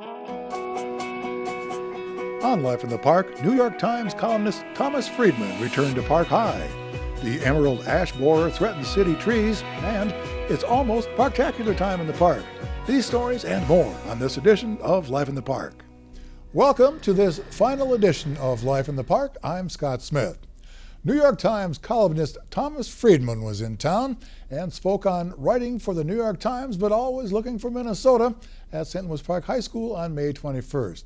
On Life in the Park, New York Times columnist Thomas Friedman returned to Park High. The emerald ash borer threatens city trees, and it's almost Parktacular time in the park. These stories and more on this edition of Life in the Park. Welcome to this final edition of Life in the Park. I'm Scott Smith. New York Times columnist Thomas Friedman was in town and spoke on writing for the New York Times, but always looking for Minnesota at St. Louis Park High School on May 21st.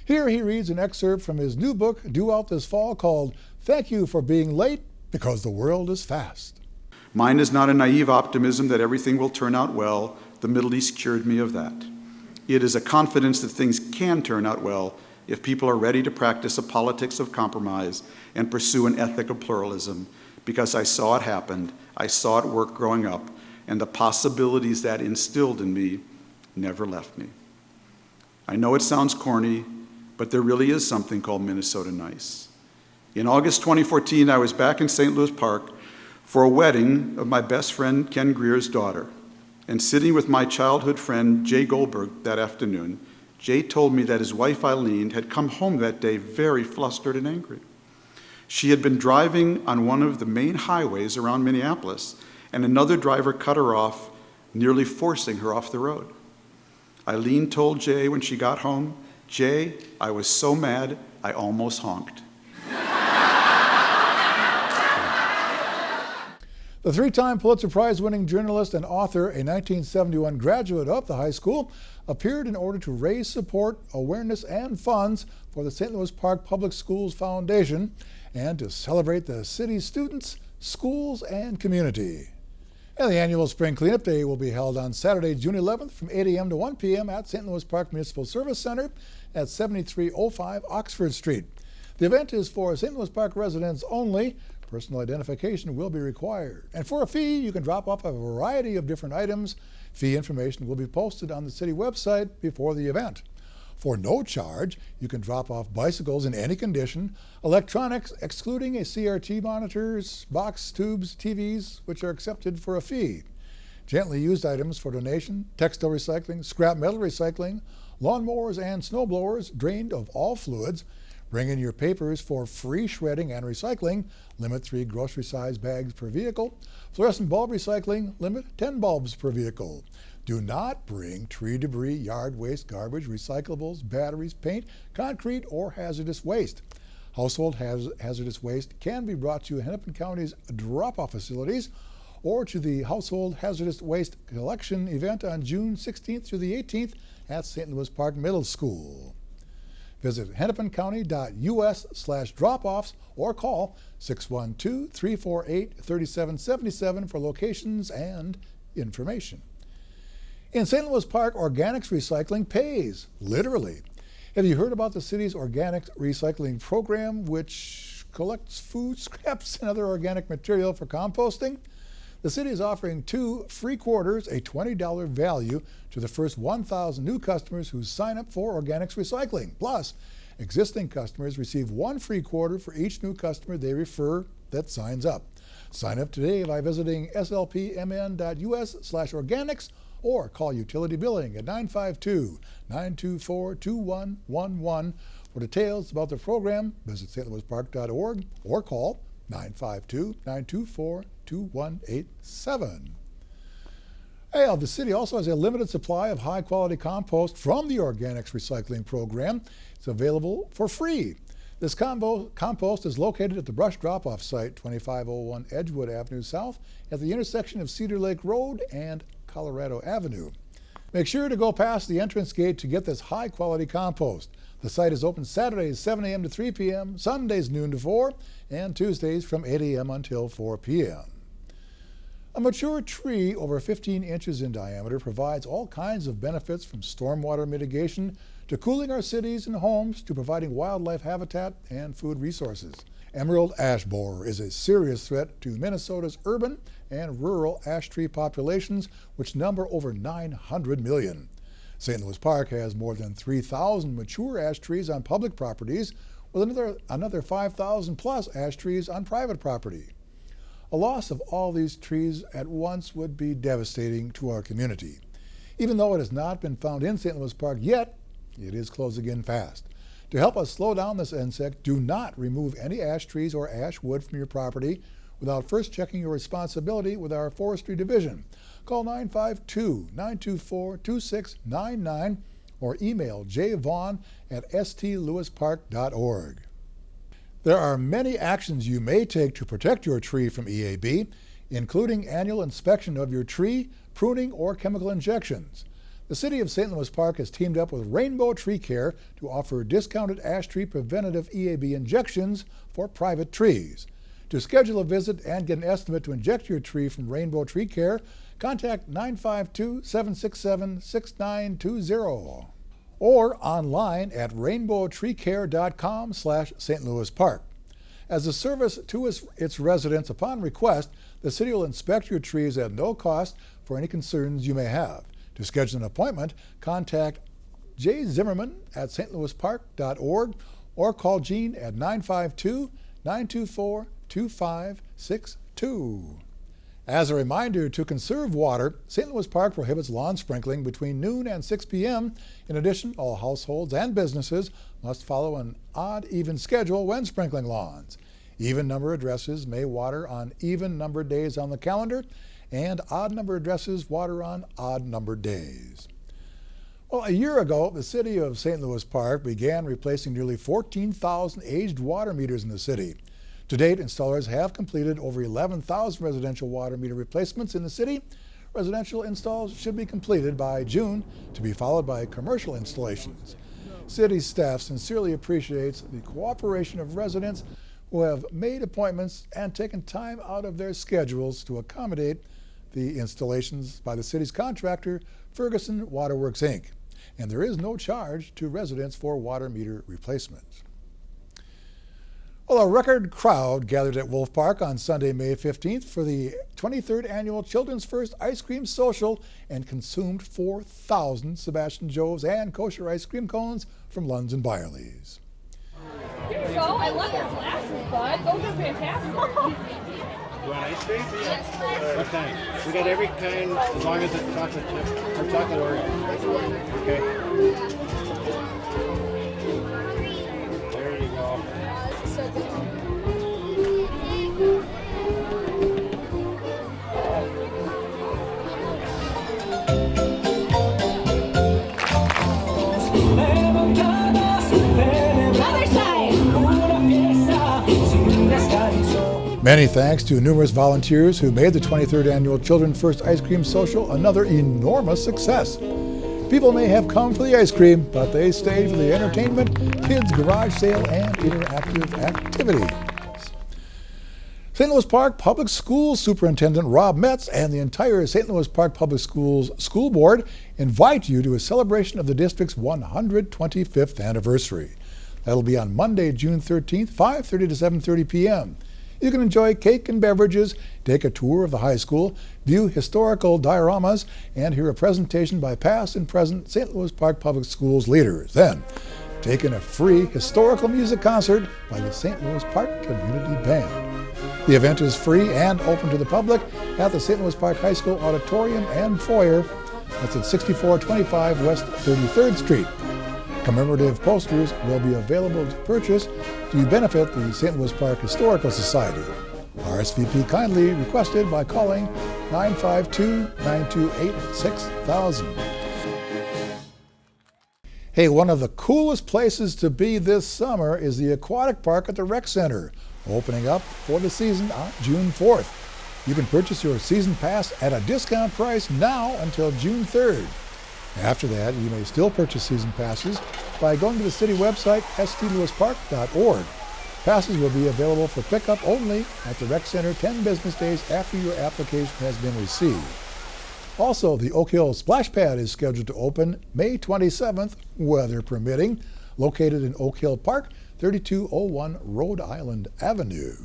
Here he reads an excerpt from his new book due out this fall called Thank You for Being Late Because the World is Fast. Mine is not a naive optimism that everything will turn out well. The Middle East cured me of that. It is a confidence that things can turn out well if people are ready to practice a politics of compromise and pursue an ethic of pluralism, because I saw it happen, I saw it work growing up, and the possibilities that instilled in me never left me. I know it sounds corny, but there really is something called Minnesota nice. In August 2014, I was back in St. Louis Park for a wedding of my best friend Ken Greer's daughter. And sitting with my childhood friend Jay Goldberg that afternoon, Jay told me that his wife Eileen had come home that day very flustered and angry. She had been driving on one of the main highways around Minneapolis, and another driver cut her off, nearly forcing her off the road. Eileen told Jay when she got home, "Jay, I was so mad, I almost honked." The three-time Pulitzer Prize-winning journalist and author, a 1971 graduate of the high school, appeared in order to raise support, awareness, and funds for the St. Louis Park Public Schools Foundation and to celebrate the city's students, schools, and community. And the annual Spring Cleanup Day will be held on Saturday, June 11th from 8 a.m. to 1 p.m. at St. Louis Park Municipal Service Center at 7305 Oxford Street. The event is for St. Louis Park residents only. Personal identification will be required. And for a fee, you can drop off a variety of different items. Fee information will be posted on the city website before the event. For no charge, you can drop off bicycles in any condition, electronics excluding a CRT monitors, box tubes, TVs, which are accepted for a fee. Gently used items for donation, textile recycling, scrap metal recycling, lawnmowers and snowblowers drained of all fluids. Bring in your papers for free shredding and recycling. Limit 3 grocery-sized bags per vehicle. Fluorescent bulb recycling, limit 10 bulbs per vehicle. Do not bring tree debris, yard waste, garbage, recyclables, batteries, paint, concrete, or hazardous waste. Household hazardous waste can be brought to Hennepin County's drop-off facilities or to the Household Hazardous Waste Collection event on June 16th through the 18th at St. Louis Park Middle School. Visit hennepincounty.us/drop-offs or call 612-348-3777 for locations and information. In St. Louis Park, organics recycling pays, literally. Have you heard about the city's organics recycling program, which collects food scraps and other organic material for composting? The city is offering 2 free quarters, a $20 value, to the first 1,000 new customers who sign up for organics recycling. Plus, existing customers receive 1 free quarter for each new customer they refer that signs up. Sign up today by visiting slpmn.us/organics or call utility billing at 952-924-2111. For details about the program, visit stlouispark.org or call 952-924-2187. The city also has a limited supply of high-quality compost from the organics recycling program. It's available for free. This compost is located at the brush drop-off site, 2501 Edgewood Avenue South, at the intersection of Cedar Lake Road and Colorado Avenue. Make sure to go past the entrance gate to get this high-quality compost. The site is open Saturdays 7 a.m. to 3 p.m., Sundays noon to 4, and Tuesdays from 8 a.m. until 4 p.m. A mature tree over 15 inches in diameter provides all kinds of benefits, from stormwater mitigation to cooling our cities and homes to providing wildlife habitat and food resources. Emerald ash borer is a serious threat to Minnesota's urban and rural ash tree populations, which number over 900 million. St. Louis Park has more than 3,000 mature ash trees on public properties, with another 5,000 plus ash trees on private property. A loss of all these trees at once would be devastating to our community. Even though it has not been found in St. Louis Park yet, It is closing in fast. To help us slow down this insect, do not remove any ash trees or ash wood from your property without first checking your responsibility with our Forestry Division. Call 952-924-2699 or email jvaughan@stlewispark.org. There are many actions you may take to protect your tree from EAB, including annual inspection of your tree, pruning, or chemical injections. The City of St. Louis Park has teamed up with Rainbow Tree Care to offer discounted ash tree preventative EAB injections for private trees. To schedule a visit and get an estimate to inject your tree from Rainbow Tree Care, contact 952-767-6920 or online at rainbowtreecare.com/St. Louis Park. As a service to its residents upon request, the city will inspect your trees at no cost for any concerns you may have. To schedule an appointment, contact Jay Zimmerman at stlouispark.org or call Gene at 952-924-2562. As a reminder to conserve water, St. Louis Park prohibits lawn sprinkling between noon and 6 p.m. In addition, all households and businesses must follow an odd-even schedule when sprinkling lawns. Even-number addresses may water on even-numbered days on the calendar, and odd-number addresses water on odd-numbered days. Well, a year ago, the City of St. Louis Park began replacing nearly 14,000 aged water meters in the city. To date, installers have completed over 11,000 residential water meter replacements in the city. Residential installs should be completed by June, to be followed by commercial installations. City staff sincerely appreciates the cooperation of residents who have made appointments and taken time out of their schedules to accommodate the installations by the city's contractor, Ferguson Waterworks, Inc. And there is no charge to residents for water meter replacements. Well, a record crowd gathered at Wolf Park on Sunday, May 15th for the 23rd Annual Children's First Ice Cream Social and consumed 4,000 Sebastian Joes and kosher ice cream cones from Lund's and Byerly's. Here you go. I love your glasses, bud. Those are fantastic. You want ice cream? Yes, please. What kind? We got every kind as long as it's chocolate chip or chocolate Oreo. Okay. There you go. So good. Many thanks to numerous volunteers who made the 23rd Annual Children's First Ice Cream Social another enormous success. People may have come for the ice cream, but they stayed for the entertainment, kids' garage sale, and interactive activities. St. Louis Park Public Schools Superintendent Rob Metz and the entire St. Louis Park Public Schools School Board invite you to a celebration of the district's 125th anniversary. That'll be on Monday, June 13th, 5:30 to 7:30 p.m. You can enjoy cake and beverages, take a tour of the high school, view historical dioramas, and hear a presentation by past and present St. Louis Park Public Schools leaders. Then, take in a free historical music concert by the St. Louis Park Community Band. The event is free and open to the public at the St. Louis Park High School Auditorium and Foyer. That's at 6425 West 33rd Street. Commemorative posters will be available to purchase to benefit the St. Louis Park Historical Society. RSVP kindly requested by calling 952-928-6000. Hey, one of the coolest places to be this summer is the Aquatic Park at the Rec Center, opening up for the season on June 4th. You can purchase your season pass at a discount price now until June 3rd. After that, you may still purchase season passes by going to the city website, stlouispark.org. Passes will be available for pickup only at the Rec Center 10 business days after your application has been received. Also, the Oak Hill Splash Pad is scheduled to open May 27th, weather permitting, located in Oak Hill Park, 3201 Rhode Island Avenue.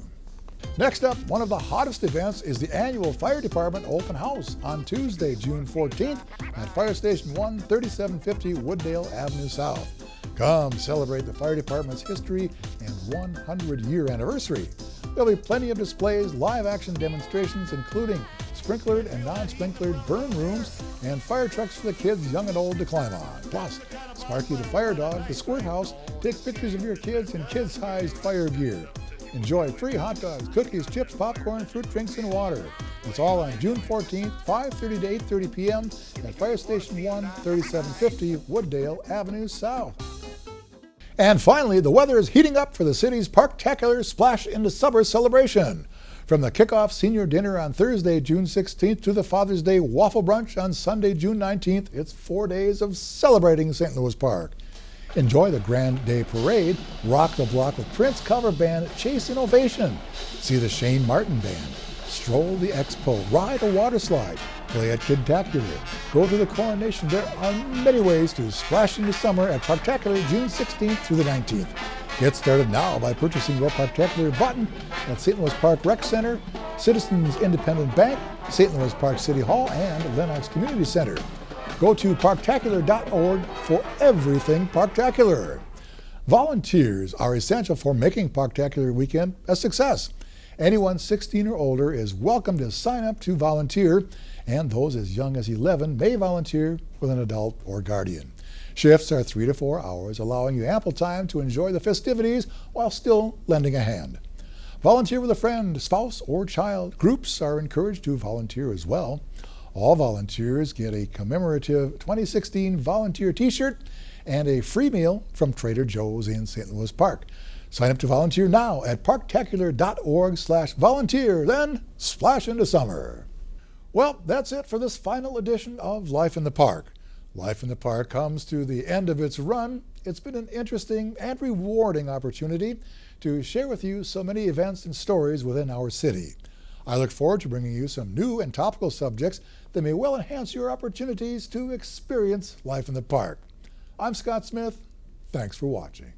Next up, one of the hottest events is the annual Fire Department Open House on Tuesday, June 14th at Fire Station 1, 3750 Wooddale Avenue South. Come celebrate the Fire Department's history and 100-year anniversary. There'll be plenty of displays, live action demonstrations, including sprinklered and non-sprinklered burn rooms, and fire trucks for the kids young and old to climb on. Plus, Sparky the Fire Dog, the Squirt House, take pictures of your kids in kid-sized fire gear. Enjoy free hot dogs, cookies, chips, popcorn, fruit drinks, and water. It's all on June 14th, 5:30 to 8:30 p.m. at Fire Station 1, 3750 Wooddale Avenue South. And finally, the weather is heating up for the city's Parktacular Splash into Summer celebration. From the kickoff senior dinner on Thursday, June 16th to the Father's Day waffle brunch on Sunday, June 19th, it's 4 days of celebrating St. Louis Park. Enjoy the Grand Day Parade, rock the block with Prince cover band Chase Innovation, see the Shane Martin Band, stroll the Expo, ride a water slide, play at Kidtacular, go to the Coronation. There are many ways to splash into summer at Parktacular June 16th through the 19th. Get started now by purchasing your Parktacular button at St. Louis Park Rec Center, Citizens Independent Bank, St. Louis Park City Hall, and Lenox Community Center. Go to parktacular.org for everything Parktacular. Volunteers are essential for making Parktacular weekend a success. Anyone 16 or older is welcome to sign up to volunteer, and those as young as 11 may volunteer with an adult or guardian. Shifts are 3 to 4 hours, allowing you ample time to enjoy the festivities while still lending a hand. Volunteer with a friend, spouse, or child. Groups are encouraged to volunteer as well. All volunteers get a commemorative 2016 volunteer t-shirt and a free meal from Trader Joe's in St. Louis Park. Sign up to volunteer now at parktacular.org/volunteer, then splash into summer. Well, that's it for this final edition of Life in the Park. Life in the Park comes to the end of its run. It's been an interesting and rewarding opportunity to share with you so many events and stories within our city. I look forward to bringing you some new and topical subjects that may well enhance your opportunities to experience life in the park. I'm Scott Smith. Thanks for watching.